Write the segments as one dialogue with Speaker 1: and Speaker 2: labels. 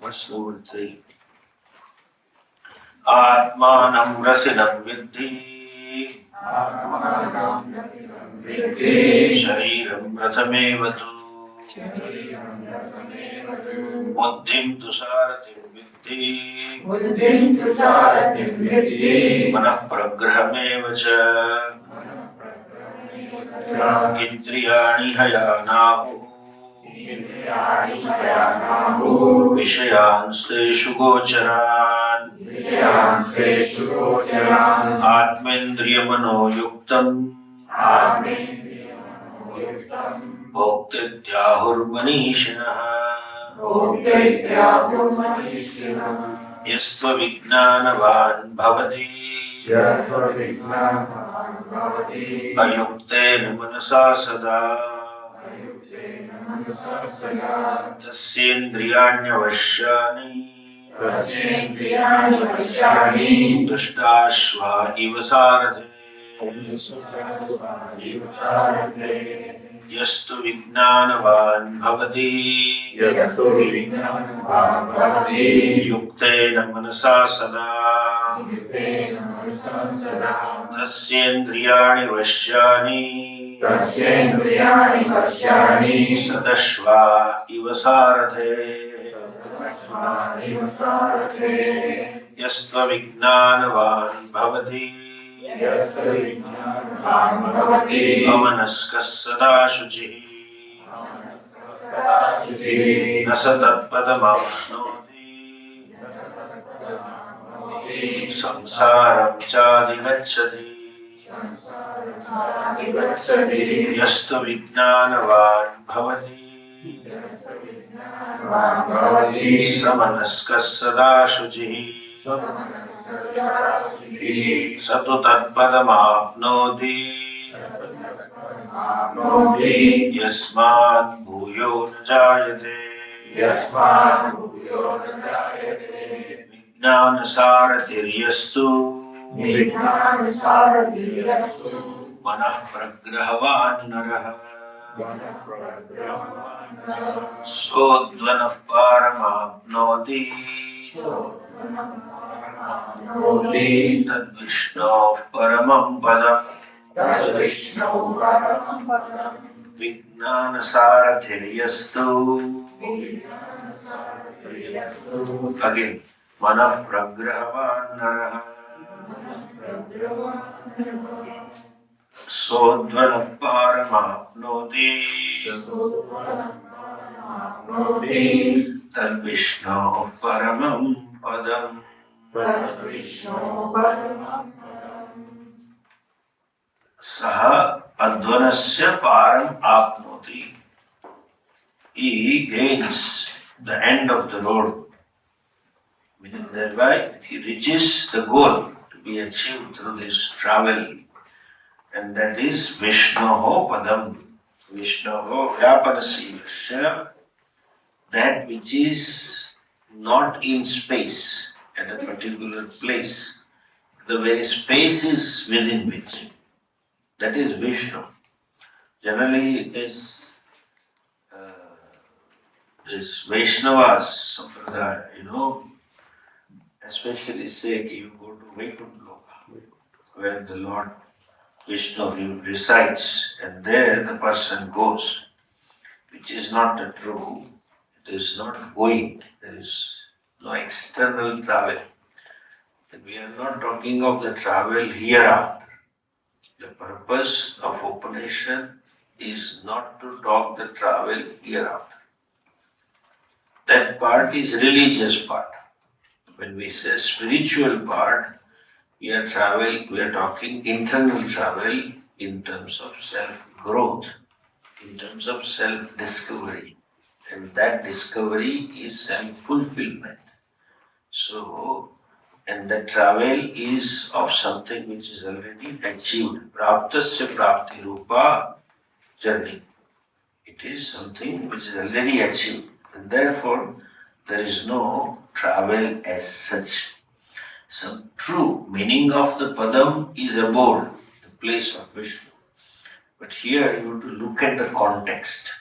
Speaker 1: Verse number 3. Atmanam rasinam viddhi Shariram prathamevatu Buddhim tusaratim viddhi Manah pragrahamevacha Indriyani hayanahu Vishayansteshu gocharan Atmendriyamano Bhoktityahurmanishinaha Yastva vijnanavan bhavati Ayuktena manasa sada Tasyendriyanyavashyani Dushtashva iva sarate Yastu vijnanavan bhavati Yuktena manasa sada Tasyendriyani vashyani Sadashva iva sarathe Yastva vijnanavan bhavati Amanaskas sada shuchihi Nasatatpadamapnoti Samsaram chadigacchati Yastu vijnanavan bhavati Samanaskas sada shuchihi Satu tatpadamapnoti Yasmat bhuyo na jayate Vijnana saratiryastu Manah pragrahavan naraha Sodvanah paramapnoti Tad Vishnav paramam padam Vijnana sarathiryastu Again, manah pragrahavan naraha Sodvanah paramapnoti Tad Vishnav paramam padam Saha advanasya param apnoti. He gains the end of the road, meaning thereby he reaches the goal to be achieved through this travel, and that is Vishnoho padam. Vishnoho vyapanasivasya, that which is not in space at a particular place. The very space is within which. That is Vishnu. Generally it is this Vaishnavas Sampradaya, especially say you go to Vaikuntha, where the Lord Vishnu resides, and there the person goes, which is not the true. It is not going. There is no external travel. And we are not talking of the travel hereafter. The purpose of Upanishad is not to talk the travel hereafter. That part is religious part. When we say spiritual part, we are talking internal travel in terms of self-growth, in terms of self-discovery. And that discovery is self-fulfillment. So, and the travel is of something which is already achieved. Praptasya prapti rupa journey. It is something which is already achieved. And therefore, there is no travel as such. Some true meaning of the padam is abode, the place of Vishnu. But here you have to look at the context.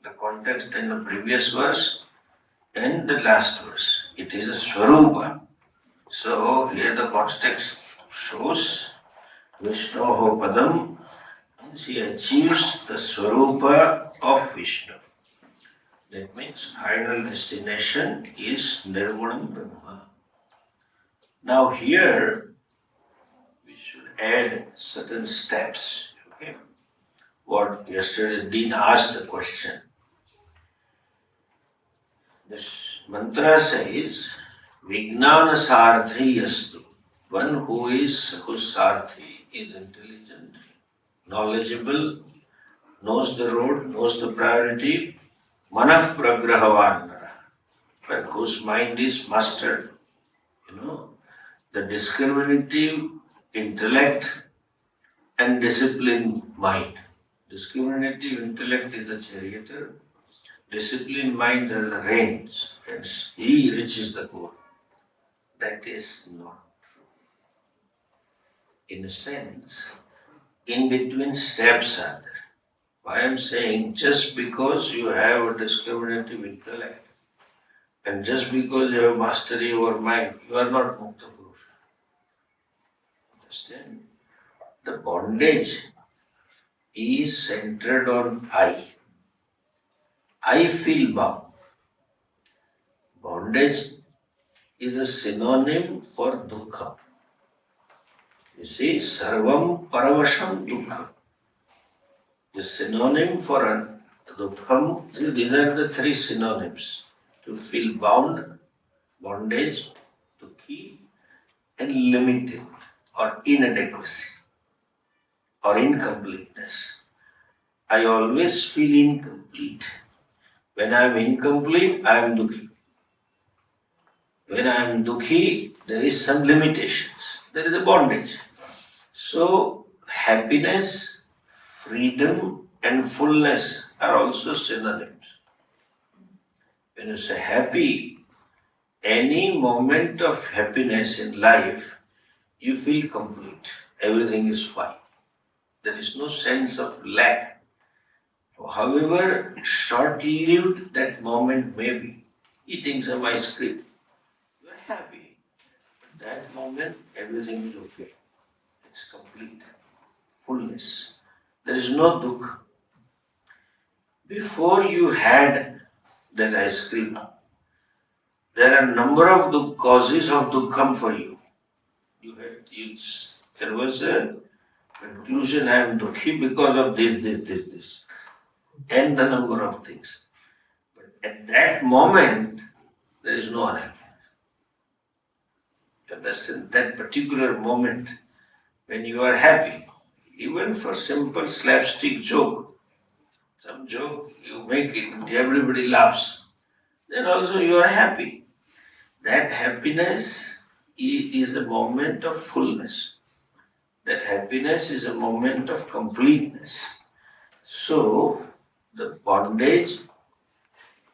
Speaker 1: The context in the previous verse, And the last verse, it is a Swarupa. So here the context shows Vishnoho Padam, he achieves the Swarupa of Vishnu. That means final destination is Nirgunam Brahma. Now here we should add certain steps. Okay? What yesterday Dean asked the question. This mantra says, Vijnana Sarthi Yastu. One whose Sarthi is intelligent, knowledgeable, knows the road, knows the priority, Manav Pragrahavanara. One whose mind is mastered. The discriminative intellect and disciplined mind. Discriminative intellect is the charioteer, disciplined mind are the reins, and he reaches the goal. That is not true. In a sense, in between steps are there. Why I am saying, just because you have a discriminative intellect and just because you have mastery over mind, you are not Mukta Purusha. Understand? The bondage is centered on I. I feel bound. Bondage is a synonym for dukkha. You see, sarvam paravasham dukkha. The synonym for dukkham, these are the three synonyms. To feel bound, bondage, dukkhi, and limited or inadequacy or incompleteness. I always feel incomplete. When I am incomplete, I am dukkhi. When I am dukkhi, there is some limitations. There is a bondage. So, happiness, freedom, and fullness are also synonyms. When you say happy, any moment of happiness in life, you feel complete. Everything is fine. There is no sense of lack. However short-lived that moment may be, eating some ice cream, you are happy. At that moment, everything is okay. It's complete. Fullness. There is no dukkha. Before you had that ice cream, there are a number of causes of dukkham for you. There was a conclusion, I am dukkhi because of this, and the number of things. But at that moment, there is no unhappiness. You understand? That particular moment when you are happy, even for simple slapstick joke, some joke you make it and everybody laughs, then also you are happy. That happiness is a moment of fullness. That happiness is a moment of completeness. So, the bondage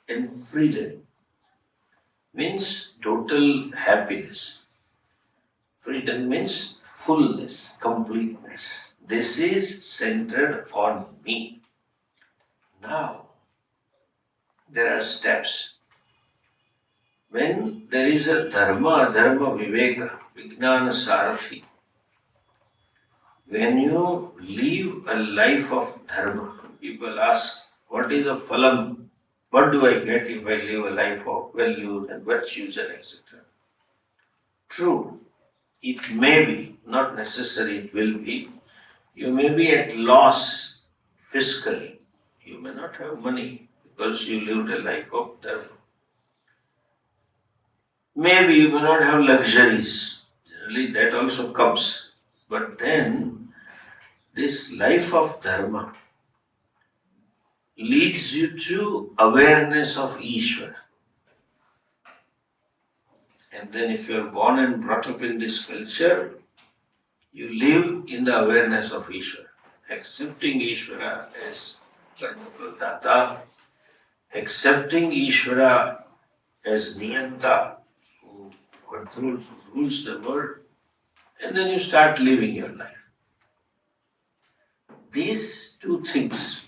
Speaker 1: and freedom means total happiness. Freedom means fullness, completeness. This is centered on me. Now, there are steps. When there is a dharma viveka, vijnana sarathi, when you live a life of dharma, people ask, what is the phalam? What do I get if I live a life of values and virtues and etc.? True, it may be, not necessary it will be. You may be at loss fiscally. You may not have money because you lived a life of dharma. Maybe you may not have luxuries. Generally that also comes. But then, this life of dharma leads you to awareness of Ishvara. And then if you are born and brought up in this culture, you live in the awareness of Ishvara. Accepting Ishvara as Karma-Pradata, accepting Ishvara as Niyanta, who controls, rules the world, and then you start living your life. These two things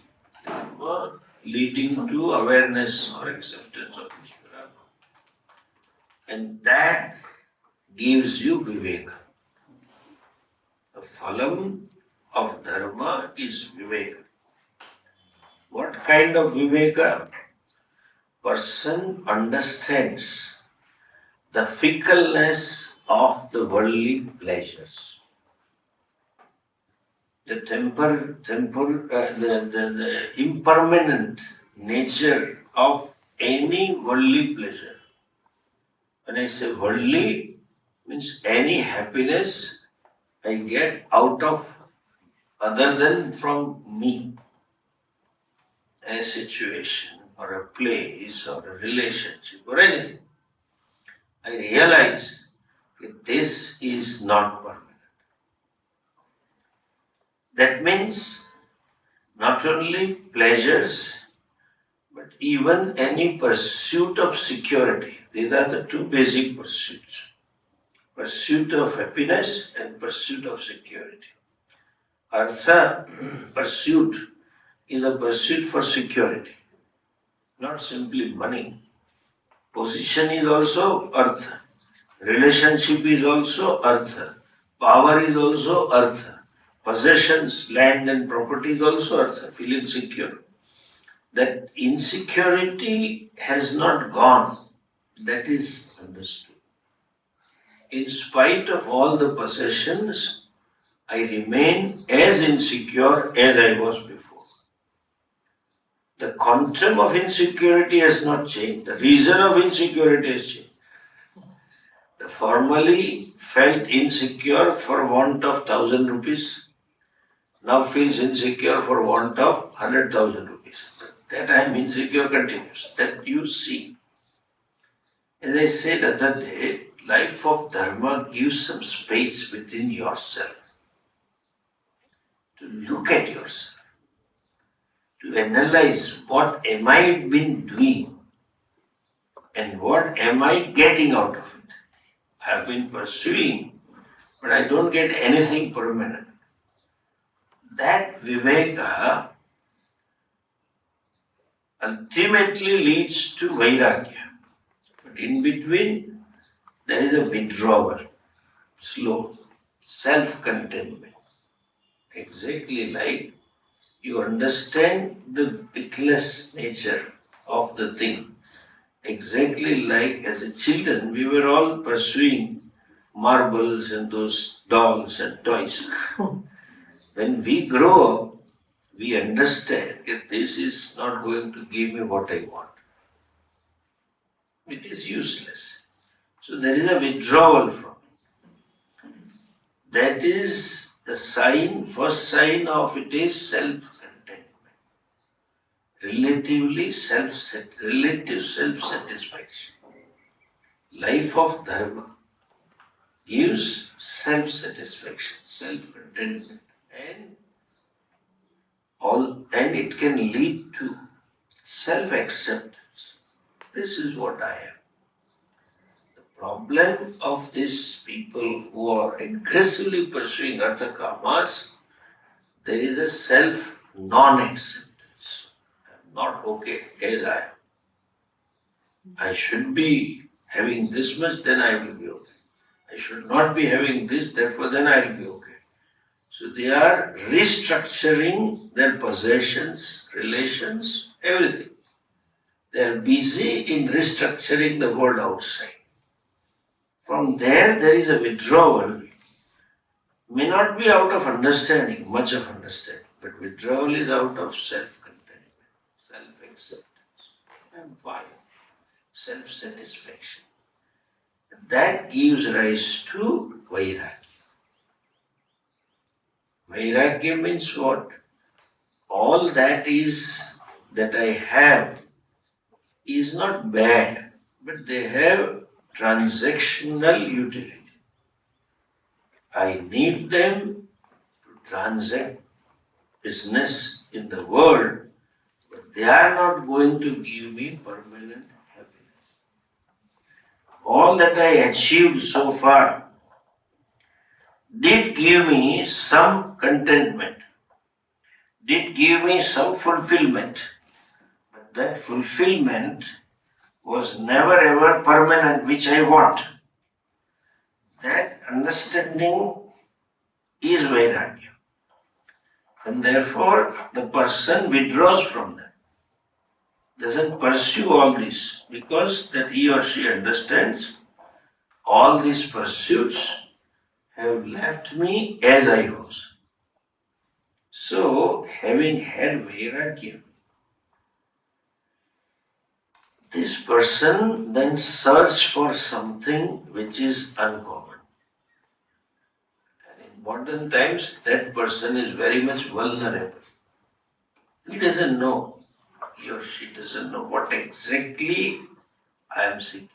Speaker 1: were leading to awareness or acceptance of Ishvara And that gives you viveka. The phalam of dharma is viveka. What kind of viveka? Person understands the fickleness of the worldly pleasures. The impermanent nature of any worldly pleasure. When I say worldly, means any happiness I get out of other than from me. A situation or a place or a relationship or anything. I realize that this is not permanent. That means not only pleasures, but even any pursuit of security. These are the two basic pursuits. Pursuit of happiness and pursuit of security. Artha, pursuit, is a pursuit for security, not simply money. Position is also artha. Relationship is also artha. Power is also artha. Possessions, land and property is also artha. Feeling secure. That insecurity has not gone. That is understood. In spite of all the possessions, I remain as insecure as I was before. The quantum of insecurity has not changed. The reason of insecurity has changed. The formerly felt insecure for want of 1,000 rupees, now feels insecure for want of 100,000 rupees. That I am insecure continues. That you see. As I said the other day, life of dharma gives some space within yourself to look at yourself, to analyze what am I been doing and what am I getting out of it. I have been pursuing, but I don't get anything permanent. That viveka ultimately leads to vairagya. But in between, there is a withdrawal, slow, self-containment. Exactly like you understand the pitiless nature of the thing. Exactly like as a children, we were all pursuing marbles and those dolls and toys. When we grow up, we understand that this is not going to give me what I want. It is useless. So there is a withdrawal from it. That is the sign, first sign of it is self-contentment. Relative self-satisfaction. Life of dharma gives self-satisfaction, self-contentment, and it can lead to self-acceptance. This is what I am. The problem of these people who are aggressively pursuing artha kamas, there is a self-non-acceptance. I am not okay as I am. I should be having this much, then I will be okay. I should not be having this, therefore then I will be okay. So they are restructuring their possessions, relations, everything. They are busy in restructuring the world outside. From there is a withdrawal. May not be out of understanding, much of understanding, but withdrawal is out of self-contentment, self-acceptance. I am fine. Self-satisfaction. That gives rise to vairagya. Vairagya means what? All that I have is not bad, but they have transactional utility. I need them to transact business in the world, but they are not going to give me permanent happiness. All that I achieved so far did give me some contentment, did give me some fulfillment, but that fulfillment was never ever permanent, which I want. That understanding is Vairagya. And therefore, the person withdraws from that. Doesn't pursue all this because that he or she understands all these pursuits have left me as I was. So, having had Vairagya, this person then searches for something which is uncommon. And in modern times, that person is very much vulnerable. He doesn't know, he or she doesn't know what exactly I am seeking.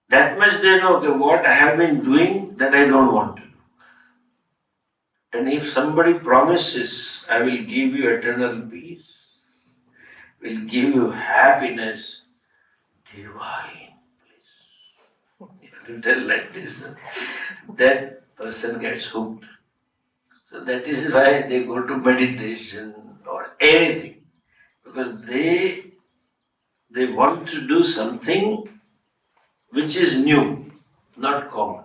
Speaker 1: That much they know, okay, what I have been doing that I don't want to do. And if somebody promises, I will give you eternal peace, will give you happiness, divine bliss. You have to tell like this, that person gets hooked. So that is why they go to meditation or anything, because they want to do something which is new, not common.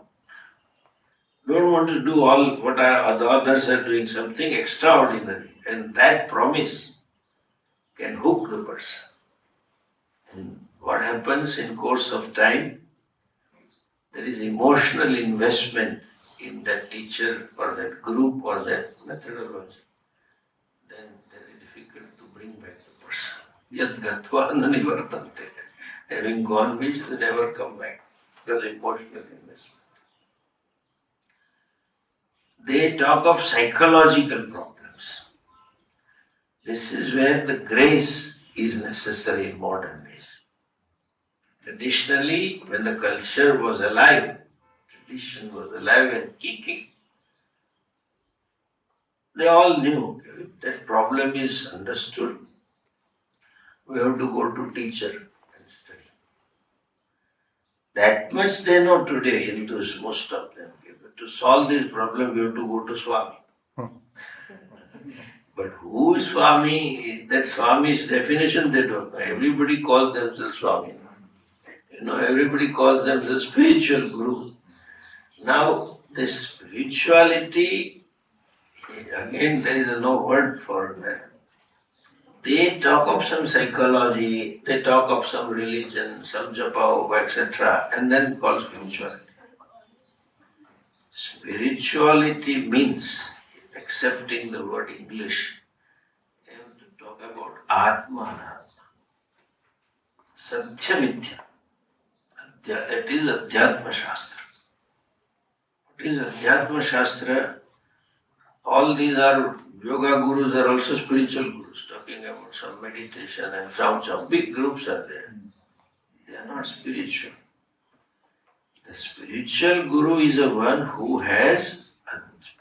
Speaker 1: Don't want to do all what the others are doing, something extraordinary. And that promise can hook the person. And what happens in course of time, there is emotional investment in that teacher or that group or that methodology. Then very difficult to bring back the person. Yad gatva nanivartante. Having gone which they never come back. Because emotional investment. They talk of psychological problems. This is where the grace is necessary in modern days. Traditionally, when the culture was alive, tradition was alive and kicking, they all knew that problem is understood. We have to go to teacher and study. That much they know today, Hindus, most of them. To solve this problem, we have to go to Swami. But who is Swami? That Swami's definition they don't know. Everybody calls themselves Swami. Everybody calls themselves spiritual guru. Now, this spirituality, again, there is no word for that. They talk of some psychology, they talk of some religion, some japa, etc., and then call spirituality. Spirituality means, accepting the word English, you have to talk about Atma, Satyamithya. That is Adhyatma Shastra. What is Adhyatma Shastra? All these are yoga gurus, are also spiritual gurus, talking about some meditation and some big groups are there. They are not spiritual. The spiritual guru is the one who has,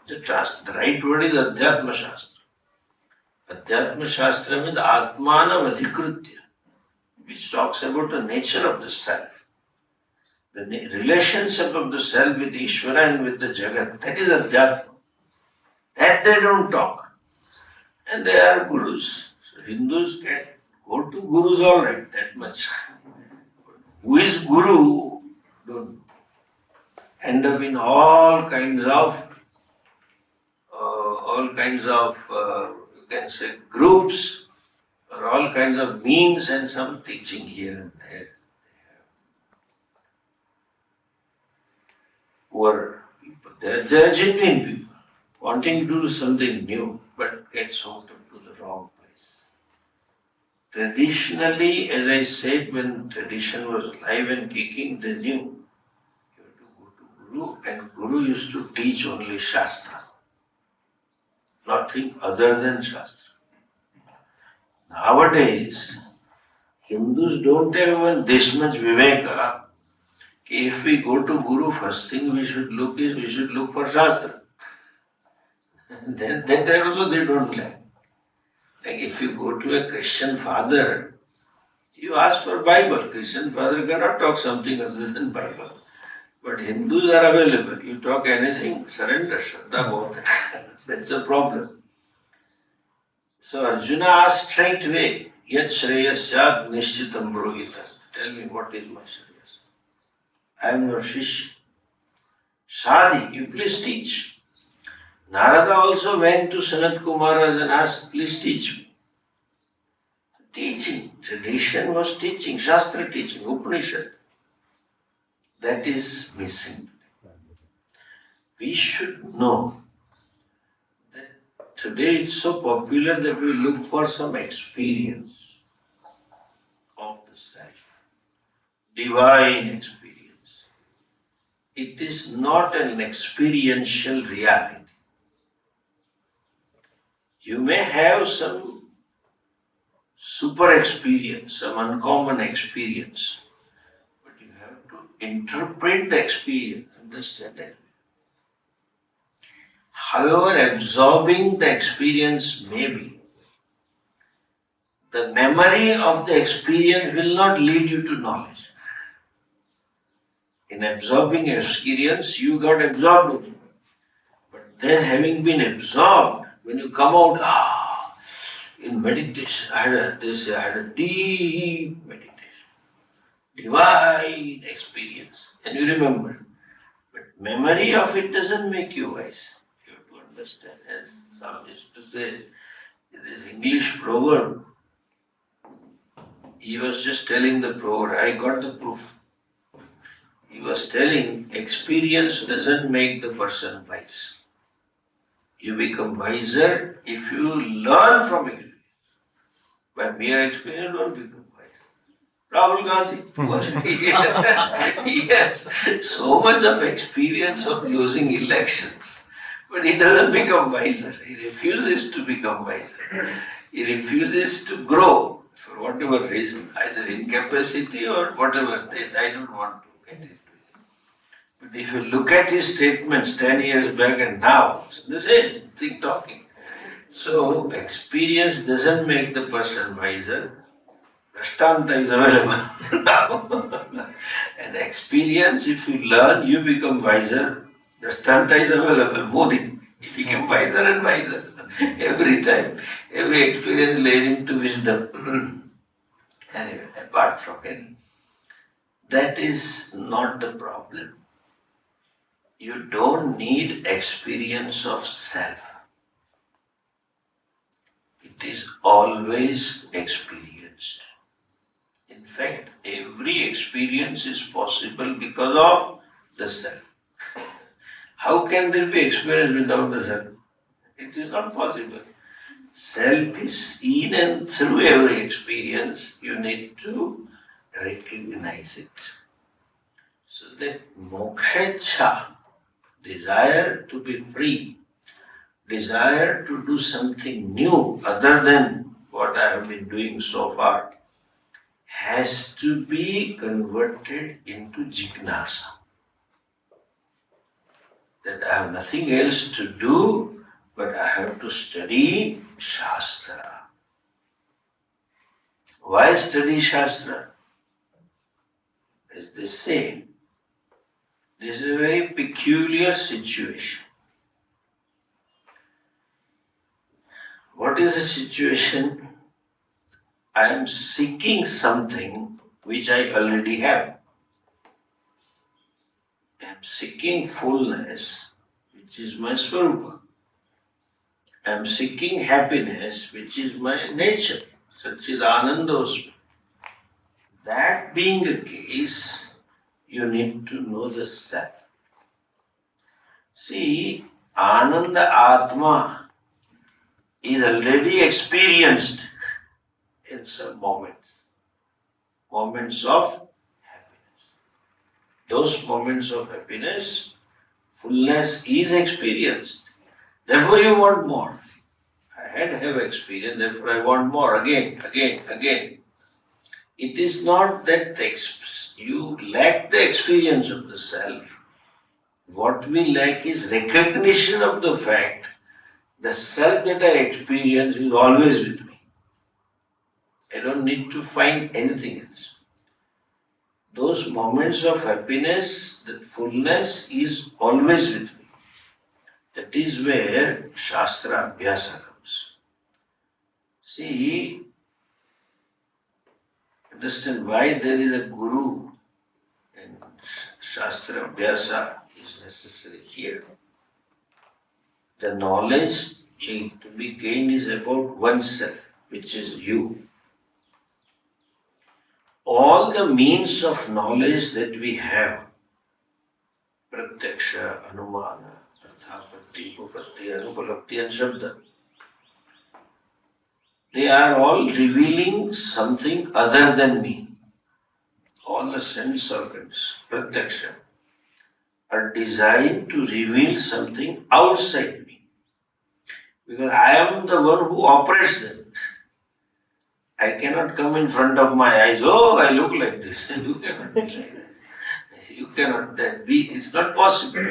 Speaker 1: the right word is Adhyatma Shastra. Adhyatma Shastra means Atmanam Adhikrutya, which talks about the nature of the self. The relationship of the self with Ishvara and with the Jagat, that is Adhyatma. That they don't talk. And they are gurus. So Hindus can go to gurus all right, that much. Who is guru, don't end up in all kinds of you can say groups or all kinds of memes and some teaching here and there. Poor people. They are genuine people, wanting to do something new, but gets hooked up to the wrong place. Traditionally, as I said, when tradition was alive and kicking, they knew you have to go to Guru, and Guru used to teach only Shastra. Nothing other than Shastra. Nowadays, Hindus don't have even this much viveka. If we go to Guru, first thing we should look for Shastra. Then that also they don't like. Like if you go to a Christian father, you ask for Bible. Christian father cannot talk something other than Bible. But Hindus are available. You talk anything, surrender, Shraddha Bhava. That's a problem. So Arjuna asked straight away, Yat Shreyasyat Nishchitam Brohita. Tell me what is my Shreyas. I am your Shishya. Shadi, you please teach. Narada also went to Sanat Kumaras and asked, please teach me. Teaching, tradition was teaching, Shastra teaching, Upanishad. That is missing. We should know that today it's so popular that we look for some experience of the self, divine experience. It is not an experiential reality. You may have some super experience, some uncommon experience, but you have to interpret the experience, understand it. However absorbing the experience may be, the memory of the experience will not lead you to knowledge. In absorbing experience, you got absorbed in it. But then having been absorbed, when you come out, in meditation, I had a deep meditation, divine experience, and you remember. But memory of it doesn't make you wise. You have to understand. As some used to say, this English proverb, he was just telling the proverb, I got the proof. He was telling, experience doesn't make the person wise. You become wiser if you learn from it. By mere experience, you don't become wise. Rahul Gandhi. Yes, so much of experience of losing elections, but he doesn't become wiser. He refuses to become wiser. He refuses to grow for whatever reason, either incapacity or whatever. I don't want to get into it. But if you look at his statements 10 years back and now, it's the same thing talking. So, experience doesn't make the person wiser. Dashtanta is available now. And experience, if you learn, you become wiser. Dashtanta is available. Modi, he became wiser and wiser every time. Every experience led him to wisdom. Anyway, apart from it, that is not the problem. You don't need experience of self. It is always experienced. In fact, every experience is possible because of the self. How can there be experience without the self? It is not possible. Self is in and through every experience. You need to recognize it. So that moksha, desire to be free, desire to do something new other than what I have been doing so far, has to be converted into jignasa. That I have nothing else to do, but I have to study Shastra. Why study Shastra? As they say, this is a very peculiar situation. What is the situation? I am seeking something which I already have. I am seeking fullness, which is my swarupa. I am seeking happiness, which is my nature, Satchidanandosmi. That being the case, you need to know the self. See, Ananda Atma is already experienced in some moments of happiness. Those moments of happiness, fullness is experienced. Therefore you want more. I have experience, therefore I want more, again. It is not that you lack the experience of the self. What we lack is recognition of the fact the self that I experience is always with me. I don't need to find anything else. Those moments of happiness, that fullness is always with me. That is where Shastra Abhyasa comes. See, understand why there is a guru and Shastra Abhyasa is necessary here. The knowledge to be gained is about oneself, which is you. All the means of knowledge that we have, Pratyaksha, Anumana, Arthapatti, Upatti, Anupalapti and Shabda, they are all revealing something other than me. All the sense organs, Pratyaksha, are designed to reveal something outside me. Because I am the one who operates them. I cannot come in front of my eyes, oh, I look like this. You cannot be like that. You cannot that be. It's not possible.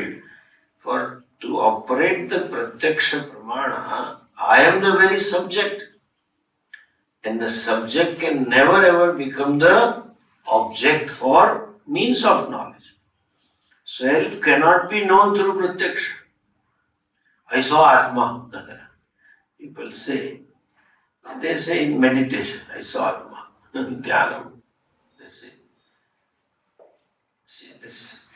Speaker 1: For to operate the Pratyaksha Pramana, I am the very subject. And the subject can never ever become the object for means of knowledge. Self cannot be known through Pratyaksha. I saw Atma. People say, they say in meditation, I saw Atma. Dhyanam. They say, see this,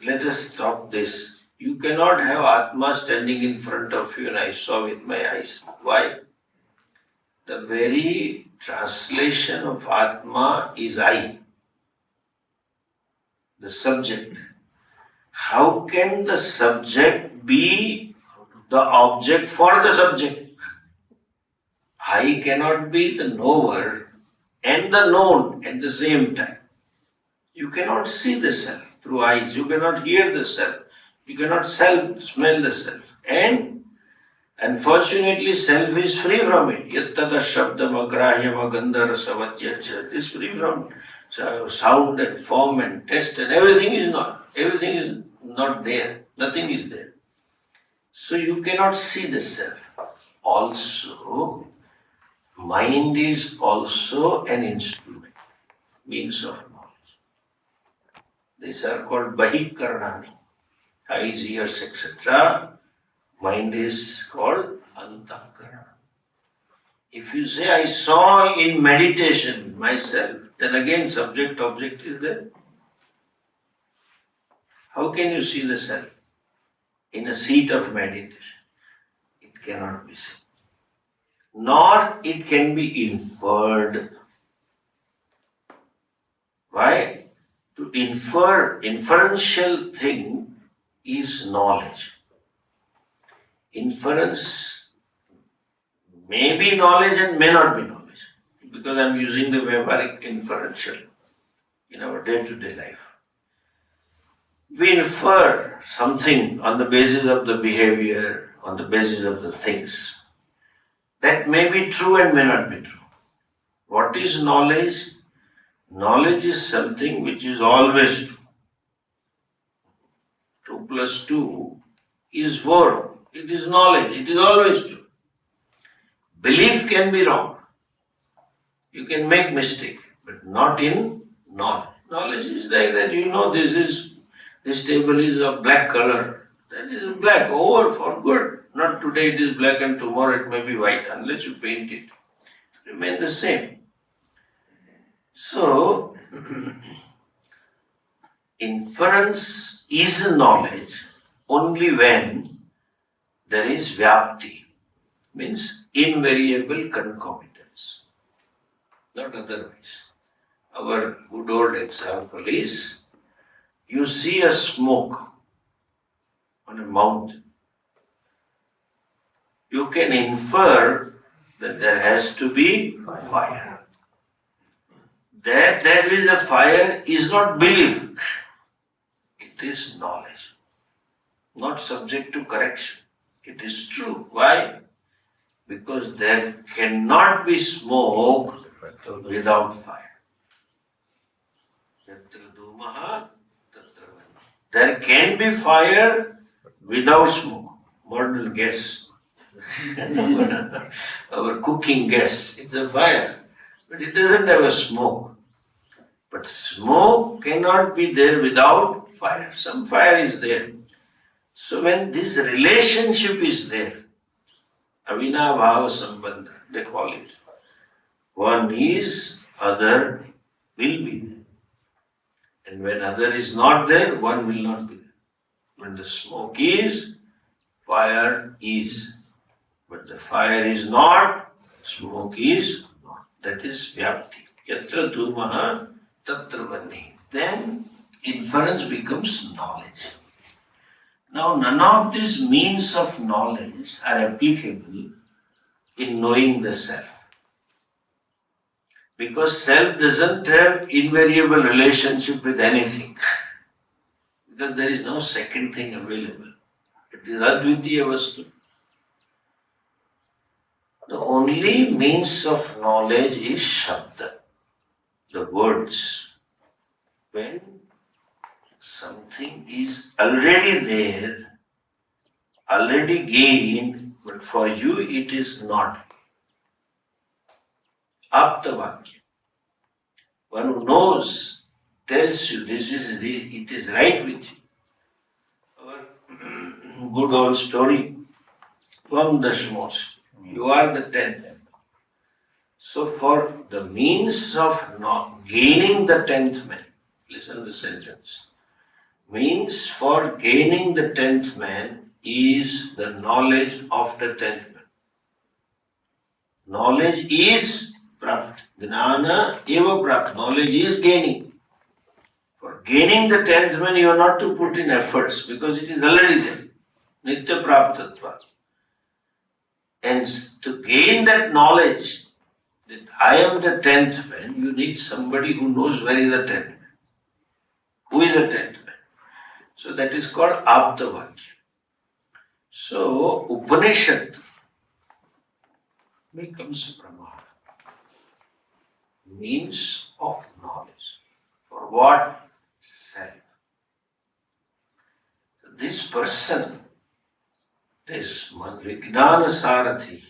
Speaker 1: let us stop this. You cannot have Atma standing in front of you and I saw with my eyes. Why? The very translation of Atma is I, the subject. How can the subject be the object for the subject? I cannot be the knower and the known at the same time. You cannot see the self through eyes. You cannot hear the self. You cannot smell the self. And unfortunately, self is free from it. Yattada shabdam agrahyam agandha rasavajyacha. It is free from sound and form and taste and everything is not there. Nothing is there. So you cannot see the self. Also, mind is also an instrument, means of knowledge. These are called Bahikarnani, eyes, ears, etc. Mind is called Antakarana. If you say, I saw in meditation myself, then again subject-object is there. How can you see the self? In a seat of meditation, it cannot be seen. Nor it can be inferred. Why? To infer, inferential thing is knowledge. Inference may be knowledge and may not be knowledge. Because I am using the Vyavharik inferential in our day-to-day life. We infer something on the basis of the behavior, on the basis of the things. That may be true and may not be true. What is knowledge? Knowledge is something which is always true. 2 plus 2 is 4. It is knowledge. It is always true. Belief can be wrong. You can make mistake, but not in knowledge. Knowledge is like that. You know this table is of black color. That is black, over for good. Not today it is black and tomorrow it may be white, unless you paint it. Remain the same. So, inference is knowledge only when there is vyapti, means invariable concomitance, not otherwise. Our good old example is, you see a smoke on a mountain. You can infer that there has to be fire. That there is a fire is not belief. It is knowledge, not subject to correction. It is true. Why? Because there cannot be smoke without fire. There can be fire without smoke. Modern gas. Our cooking gas, it's a fire, but it doesn't have a smoke. But smoke cannot be there without fire. Some fire is there. So when this relationship is there, Avinabhava Sambandha, they call it. One is, other will be there. And when other is not there, one will not be there. When the smoke is, fire is. But the fire is not, smoke is not. That is vyapti. Yatra dhumaha tatra vanni. Then inference becomes knowledge. Now none of these means of knowledge are applicable in knowing the self. Because self doesn't have invariable relationship with anything. Because there is no second thing available. It is advitiya vastu. The only means of knowledge is shabda, the words. When something is already there, already gained, but for you it is not. Aptavakya. One who knows, tells you this is it is right with you. Our good old story, Tvam Dashmos. You are the 10th. So for the means of not gaining the 10th man, listen to the sentence. Means for gaining the 10th man is the knowledge of the 10th man. Knowledge is prapt. Gnana eva prapt. Knowledge is gaining. For gaining the 10th man, you are not to put in efforts because it is already there. Nitya praptatva. And to gain that knowledge that I am the 10th man, you need somebody who knows where is the 10th man. Who is the 10th man? So that is called Aptavakya. So Upanishad becomes Pramana. Means of knowledge. For what? Self. This person, this Vijnana Sarathi,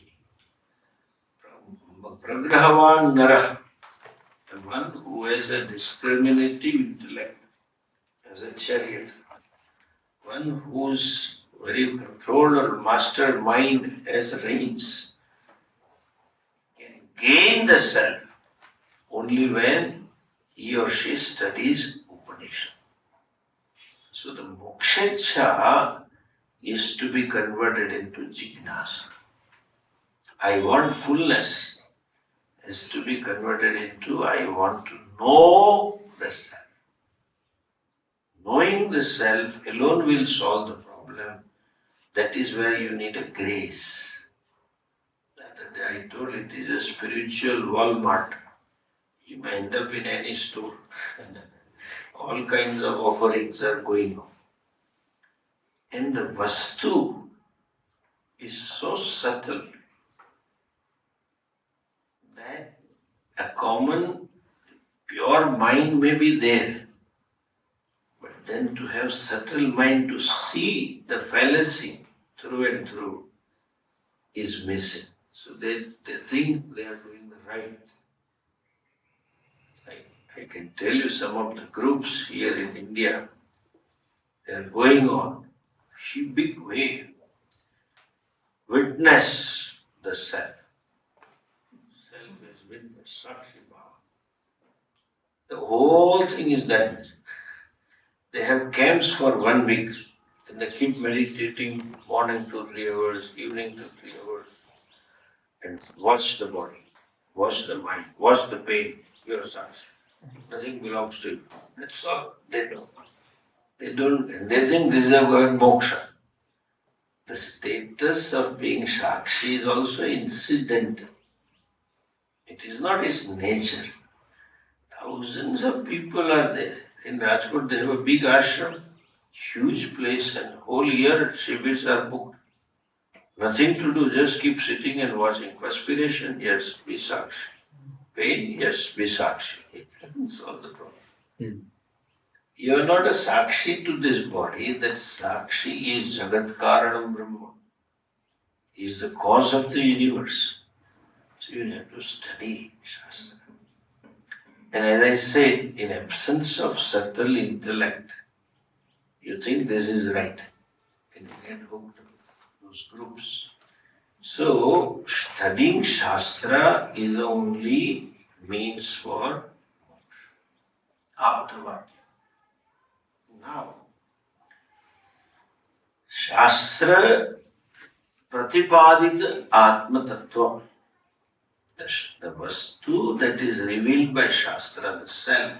Speaker 1: Pragrahavan Nara, the one who has a discriminative intellect as a chariot, one whose very controlled or mastered mind as reins, can gain the self only when he or she studies Upanishad. So the moksha is to be converted into jignasa. I want fullness is to be converted into I want to know the self. Knowing the self alone will solve the problem. That is where you need a grace. The other day I told it is a spiritual Walmart. You may end up in any store. All kinds of offerings are going on. And the vastu is so subtle that a common pure mind may be there, but then to have subtle mind to see the fallacy through and through is missing. So they think they are doing the right thing. I can tell you some of the groups here in India, they are going on a big way. Witness the self. Self is witness, Sakshi Bhava. The whole thing is that. They have camps for 1 week and they keep meditating morning 2-3 hours, evening 2-3 hours, and watch the body, watch the mind, watch the pain, your Sakshi. Nothing belongs to you. That's all they know. They don't, and they think this is a word moksha. The status of being Sakshi is also incidental. It is not its nature. Thousands of people are there. In Rajkot, they have a big ashram, huge place, and whole year shivers are booked. Nothing to do, just keep sitting and watching. Perspiration, yes, be Sakshi. Pain, yes, be Sakshi. It doesn't solve the problem. You are not a Sakshi to this body, that Sakshi is Jagat Karanam Brahma. He is the cause of the universe. So you have to study Shastra. And as I said, in absence of subtle intellect, you think this is right. And you get hooked up those groups. So, studying Shastra is the only means for moksha. Aptavatya. Now, Shastra Pratipadita Atma Tattva. The Vastu that is revealed by Shastra, the self,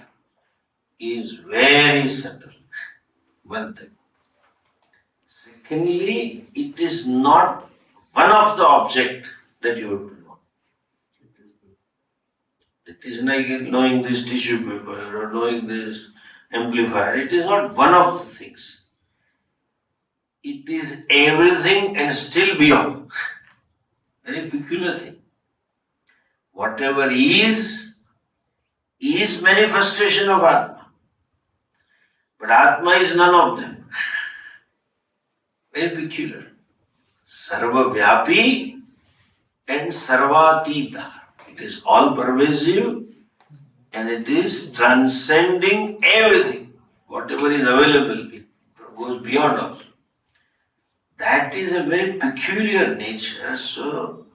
Speaker 1: is very subtle. One thing. Secondly, it is not one of the object that you have to know. It is like knowing this tissue paper or knowing this amplifier. It is not one of the things. It is everything and still beyond. Very peculiar thing. Whatever is manifestation of Atma. But Atma is none of them. Very peculiar. Sarva Vyapi and Sarvatita. It is all pervasive and it is transcending everything. Whatever is available, it goes beyond all. That is a very peculiar nature, so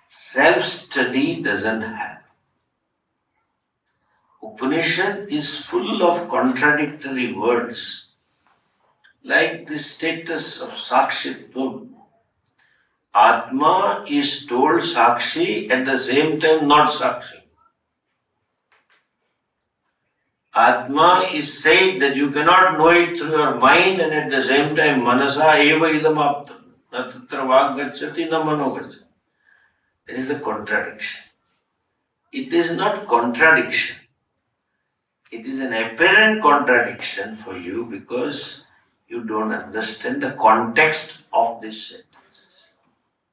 Speaker 1: self-study doesn't have. Upanishad is full of contradictory words, like the status of Sakshitvam. Atma is told Sakshi, at the same time not Sakshi. Atma is said that you cannot know it through your mind and at the same time Manasa eva idam aptam. Na tatra vak gacchati na mano gacchati. There is a contradiction. It is not contradiction. It is an apparent contradiction for you because you don't understand the context of these sentences.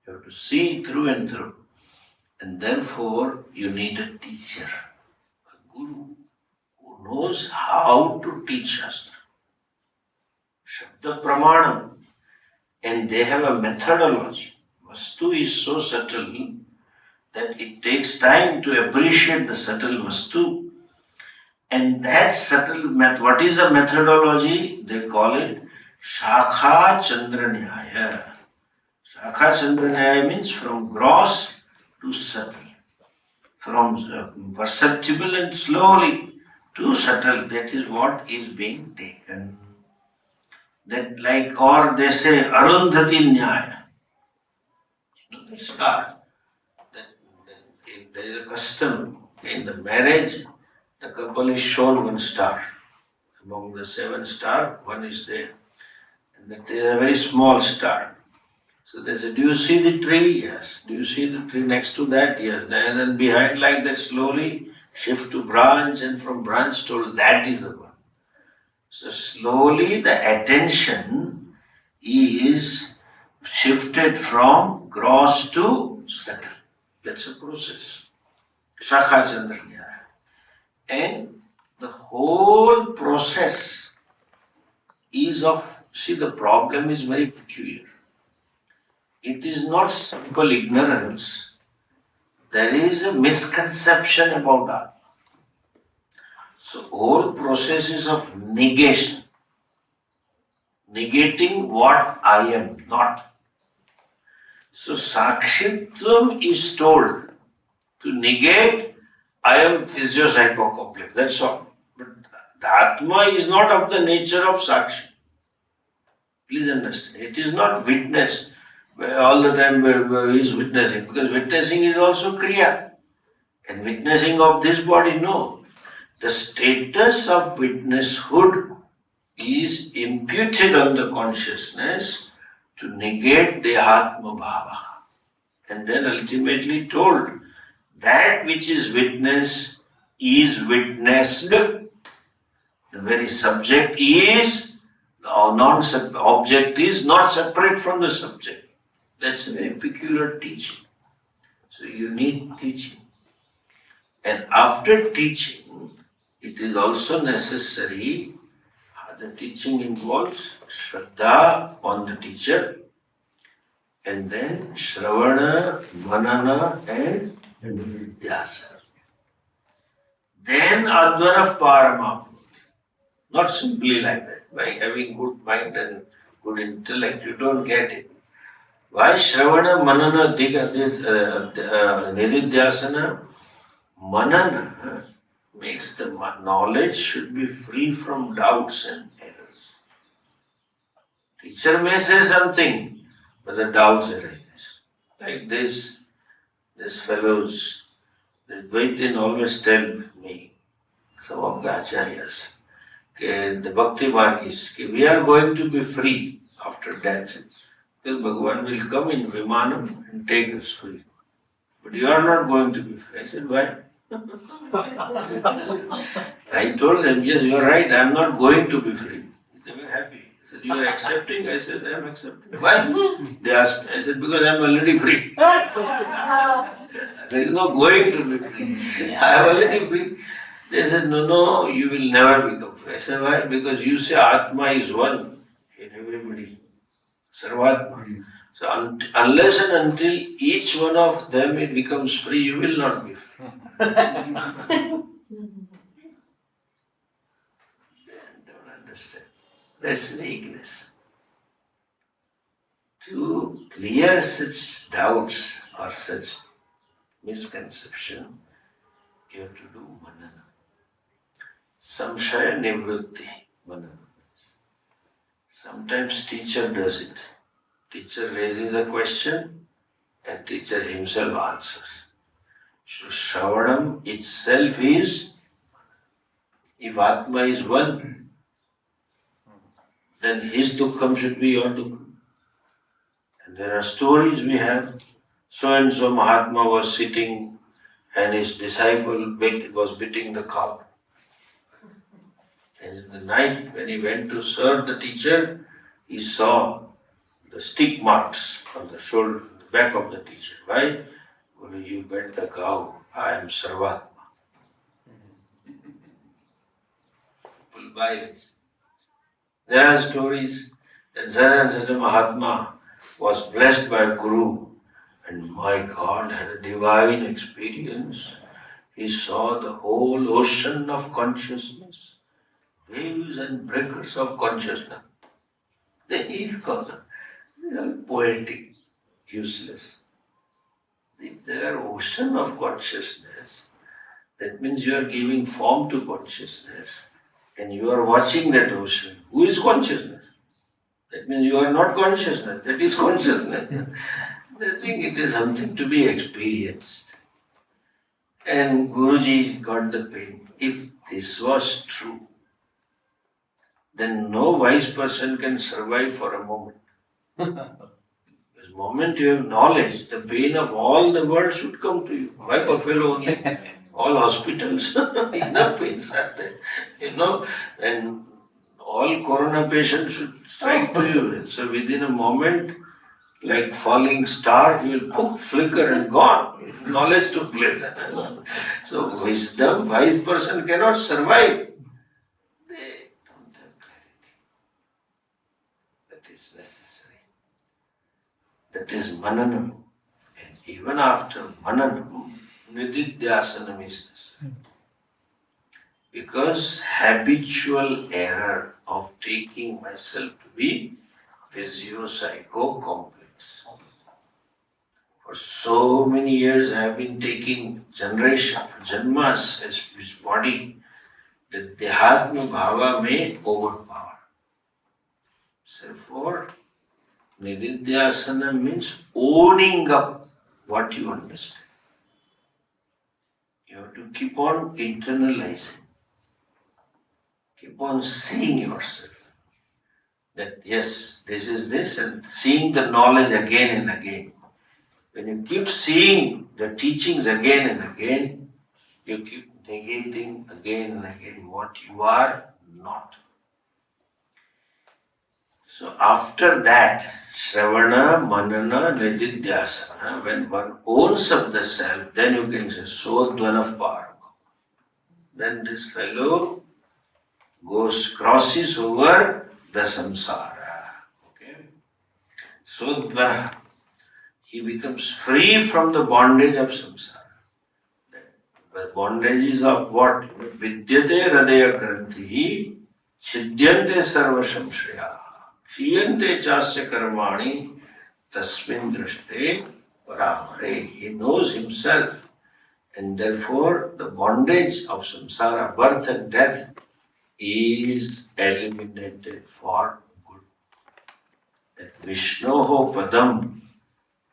Speaker 1: You have to see through and through. And therefore you need a teacher, a guru, who knows how to teach Shastra. Shabda Pramanam. And they have a methodology. Vastu is so subtle that it takes time to appreciate the subtle Vastu. And that subtle what is the methodology? They call it Shakha Chandranyaya. Shakha Chandranyaya means from gross to subtle. From perceptible and slowly to subtle. That is what is being taken. That like, or they say Arundhati Nyaya. You know the star. There is a custom in the marriage, the couple is shown one star. Among the 7 stars, one is there. And that is a very small star. So they say, do you see the tree? Yes. Do you see the tree next to that? Yes. And then behind like that slowly shift to branch and from branch to that is the one. So slowly the attention is shifted from gross to subtle. That's a process. Shakha Chandranyaya. And the whole process is of, see, the problem is very peculiar. It is not simple ignorance. There is a misconception about Atma. So whole process is of negation. Negating what I am not. So Sakshitvam is told to negate I am physio-psycho-complex. That's all. But the Atma is not of the nature of Sakshi. Please understand. It is not witness. All the time he is witnessing. Because witnessing is also Kriya. And witnessing of this body, no. The status of witnesshood is imputed on the consciousness to negate the Atma Bhava. And then ultimately told, that which is witnessed is witnessed. The very subject is, the object is not separate from the subject. That's a very peculiar teaching. So you need teaching. And after teaching, it is also necessary, the teaching involves Shraddha on the teacher, and then Shravana, Manana and Nidhyasana. Then Advana Paramapnoti. Not simply like that. By having good mind and good intellect, you don't get it. Why Shravana, Manana, Nidhyasana? Manana, makes the knowledge should be free from doubts and errors. Teacher may say something, but the doubts arise. Like this fellows, this Vaitin always tell me, some of the acharyas, the bhakti margis, we are going to be free after death. Because Bhagavan will come in Vimanam and take us free. But you are not going to be free. I said, why? I told them, yes, you are right, I am not going to be free. They were happy. I said, you are accepting? I said, I am accepting. Why? They asked me. I said, because I am already free. There is no going to be free. I am already free. They said, no, you will never become free. I said, why? Because you say Atma is one in everybody. Sarvatma. So unless and until each one of them it becomes free, you will not be free. Don't understand. That's weakness. To clear such doubts or such misconception, you have to do manana. Samshaya nivritti manana. Sometimes teacher does it. Teacher raises a question and teacher himself answers. So Shravanam itself is, if Atma is one, then his dukkham should be your dukkham. And there are stories we have. So and so Mahatma was sitting and his disciple was beating the cow. And in the night when he went to serve the teacher, he saw the stick marks on the shoulder, the back of the teacher. Why? Well, you bet the cow, I am Sarvatma. People buy this. There are stories that such a Mahatma was blessed by a Guru and my God had a divine experience. He saw the whole ocean of consciousness, waves and breakers of consciousness. Then he called poetic, useless. If there are ocean of consciousness, that means you are giving form to consciousness and you are watching that ocean. Who is consciousness? That means you are not consciousness, that is consciousness. I think it is something to be experienced. And Guruji got the pain. If this was true, then no wise person can survive for a moment. The moment you have knowledge, the pain of all the world should come to you. Why Buffalo only? All hospitals, enough pains are there. And all corona patients should strike to you. So within a moment, like falling star, you will flicker and gone. Knowledge took place. So wisdom, wise person cannot survive. They don't have clarity. That is necessary. That is mananam. And even after mananam, nididhyasanam is necessary. Because habitual error of taking myself to be physio-psycho-complex. For so many years I have been taking generation after janmas as his body, the dehatma bhava may overpower. Therefore, nididhyasana means owning up what you understand. You have to keep on internalizing. Keep on seeing yourself. That yes, this is this, and seeing the knowledge again and again. When you keep seeing the teachings again and again, you keep negating again and again what you are not. So after that, Shravana, Manana, Nididhyasana, when one owns up the self, then you can say, Sodhvana Parama. Then this fellow crosses over the samsara. Okay? Sodhvana. He becomes free from the bondage of samsara. The bondage is of what? Vidyate hridaya granthi, chhidyante sarva samshaya, chiyante chasya karmani, tasmin drashte paramare. He knows himself And therefore, the bondage of samsara, birth and death, is eliminated for good. That Vishnoho Padam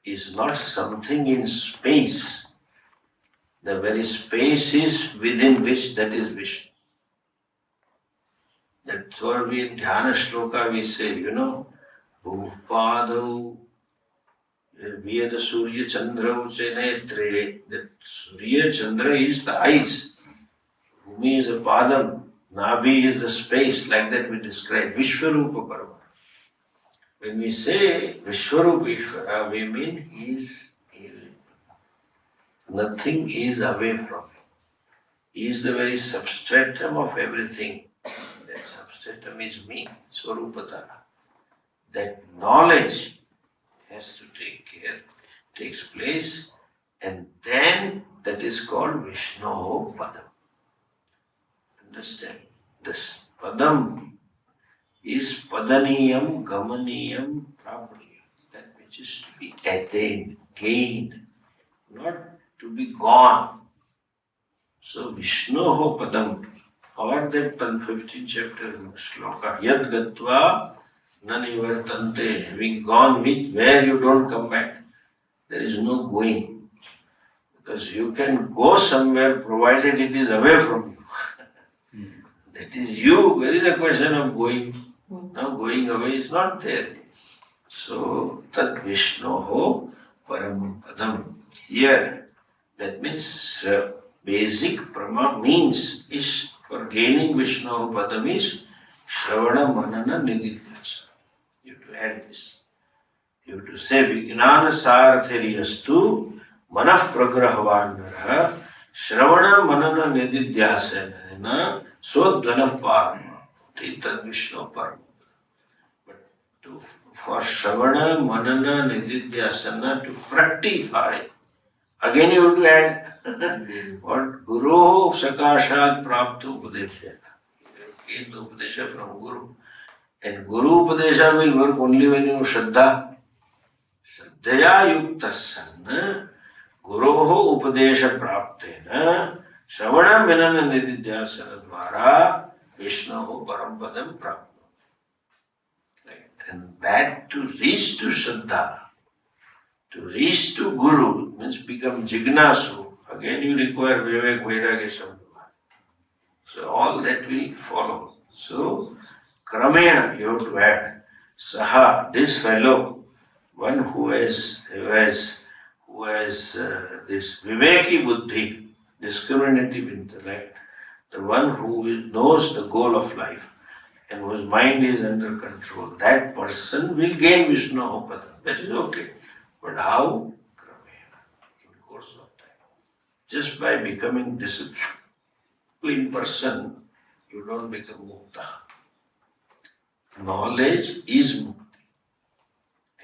Speaker 1: is not something in space. The very space is within which that is Vishnu. That's what we in Dhyana Shloka we say, Bhupadav Vyada Surya Chandra Netre. That Surya Chandra is the eyes. Bhumi is a padam. Nabhi is the space. Like that we describe Vishwarupa Parama. When we say Vishwarupa Ishvara, we mean nothing is away from him. He is the very substratum of everything. That substratum is me, Swarupatara. That knowledge has to takes place, and then that is called Vishnu Padam. Understand? This Padam is Padaniyam, Gamaniyam, Prapniyam. That which is to be attained, gained, not to be gone. So Vishnu Padam, or that 15th chapter Shloka, Yad Gatva Nanivartante, having gone with where you don't come back. There is no going. Because you can go somewhere provided it is away from you. That is you. Where is the question of going? Now going away is not there. So, Tat Vishnoho Param Padam. Here, that means basic prama means is for gaining Vishnoho Padam is Shravana Manana Nididhyasa. You have to add this. You have to say Vijnana Sarathiriyastu Manah Pragrahavanara Shravana Manana Nididhyasana Sodhvanah Parama. Tad Vishnu Parama. But for Shravana Manana Nididhyasana to fructify, again you have to add what? Guru Sakashat Praptu Upadesha. You gain the Upadesha from Guru. And Guru Upadesha will work only when you Shraddha. Shraddhaya Yuktasan Guroho Upadesha Praptena Shravana Vinana Nididhyasana Dvara Vishnoho Parampadam Prapno. And that to reach to Shraddha, to reach to Guru, means become Jignasu. Again you require Vivek Vairagya Samdhava. So all that will follow. So Kramena you have to add Saha, this fellow, one who has this Viveki Buddhi, discriminative intellect, the one who knows the goal of life and whose mind is under control, that person will gain Vishnu Padam. That is okay. But how? Kramena, in course of time. Just by becoming disciplined person, you don't become mukta. Knowledge is mukti.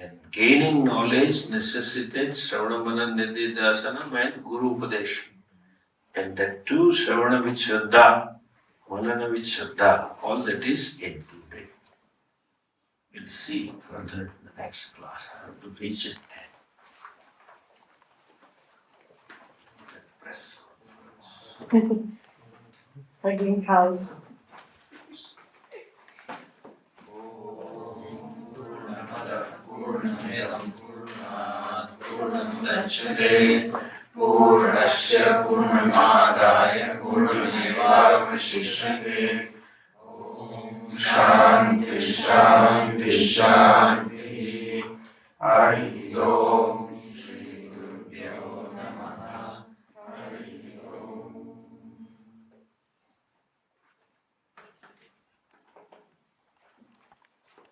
Speaker 1: And gaining knowledge necessitates Shravana Nididhyasana and Guru Upadesha. And that too, Shravana with Shraddha, Manana with Shraddha, all that is included. We'll see further in the next class. I have to reach it.
Speaker 2: Hugging cows.
Speaker 3: Purnasya Purnamadaya Purnamevavashishyate. Shanti Shanti Shanti. Hari Om.